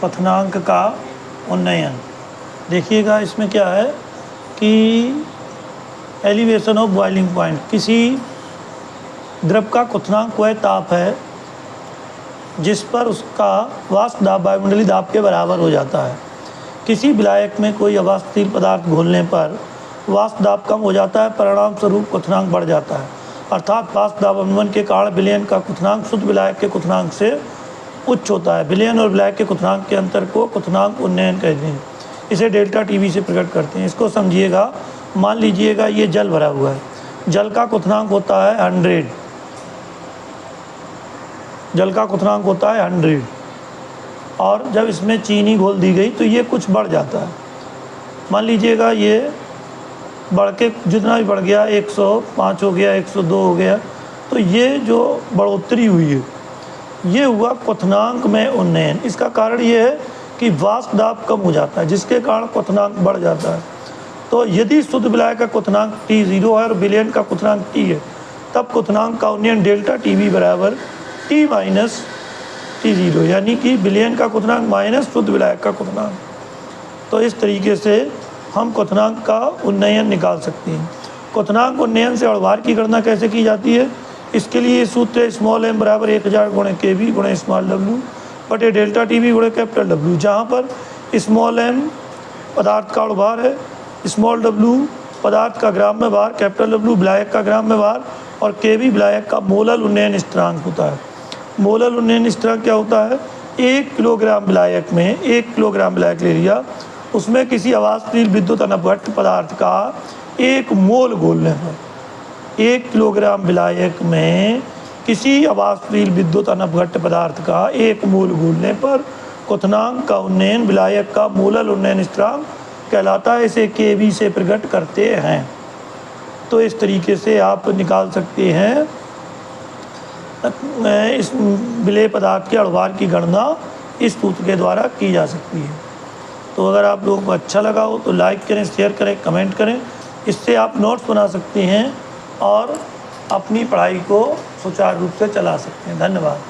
क्वथनांक का उन्नयन। देखिएगा इसमें क्या है कि एलिवेशन ऑफ बॉइलिंग पॉइंट, किसी द्रव का क्वथनांक वह ताप है जिस पर उसका वाष्प दाब वायुमंडलीय दाब के बराबर हो जाता है। किसी विलायक में कोई अवाष्पशील पदार्थ घोलने पर वाष्प दाब कम हो जाता है, परिणाम स्वरूप क्वथनांक बढ़ जाता है। अर्थात वाष्प दाब अवनमन के कारण विलयन का क्वथनांक शुद्ध विलायक के क्वथनांक से उच्च होता है। विलयन और विलायक के क्वथनांक के अंतर को क्वथनांक उन्नयन कहते हैं। इसे डेल्टा टीवी से प्रकट करते हैं। इसको समझिएगा। मान लीजिएगा ये जल भरा हुआ है, जल का क्वथनांक होता है 100, जल का क्वथनांक होता है 100, और जब इसमें चीनी घोल दी गई तो ये कुछ बढ़ जाता है। मान लीजिएगा ये बढ़ के जितना भी बढ़ गया, 105 हो गया, 102 हो गया, तो ये जो बढ़ोतरी हुई है ये हुआ क्वथनांक में उन्नयन। इसका कारण ये है कि वाष्प दाब कम हो जाता है जिसके कारण क्वथनांक बढ़ जाता है। तो यदि शुद्ध विलायक का क्वथनांक T0 है और विलयन का क्वथनांक T है, तब क्वथनांक का उन्नयन डेल्टा टीवी बराबर T माइनस T0, यानी कि विलयन का क्वथनांक माइनस शुद्ध विलायक का क्वथनांक। तो इस तरीके से हम क्वथनांक का उन्नयन निकाल सकते हैं। क्वथनांक उन्नयन से अणुभार की गणना कैसे की जाती है? इसके लिए सूत्र है स्मॉल m बराबर 1000 गुणे kb गुणे स्मॉल w बटे डेल्टा टीवी गुणे कैपिटल W, जहाँ पर स्मॉल m पदार्थ का अणुभार है, स्मॉल w पदार्थ का ग्राम में भार, कैपिटल W विलायक का ग्राम में भार और kb विलायक का मोलल उन्नयन स्थिरांक होता है। मोलल उन्नयन स्थिरांक क्या होता है? 1 किलोग्राम विलायक में 1 किलोग्राम विलायक ले लिया, उसमें किसी अवाष्पशील विद्युत अनपघट्ट पदार्थ का 1 मोल घोलने पर, 1 किलोग्राम विलायक में किसी अवाष्पशील विद्युत अनपघट्ट पदार्थ का 1 मोल घोलने पर क्वथनांक का उन्नयन विलायक का मोलल उन्नयन स्थिरांक कहलाता है। इसे kb से प्रकट करते हैं। तो इस तरीके से आप निकाल सकते हैं इस विलेय पदार्थ के अणुभार की गणना इस सूत्र के द्वारा की जा सकती है। तो अगर आप लोगों को अच्छा लगा हो तो लाइक करें, शेयर करें, कमेंट करें। इससे आप नोट्स बना सकते हैं और अपनी पढ़ाई को सुचारू रूप से चला सकते हैं। धन्यवाद।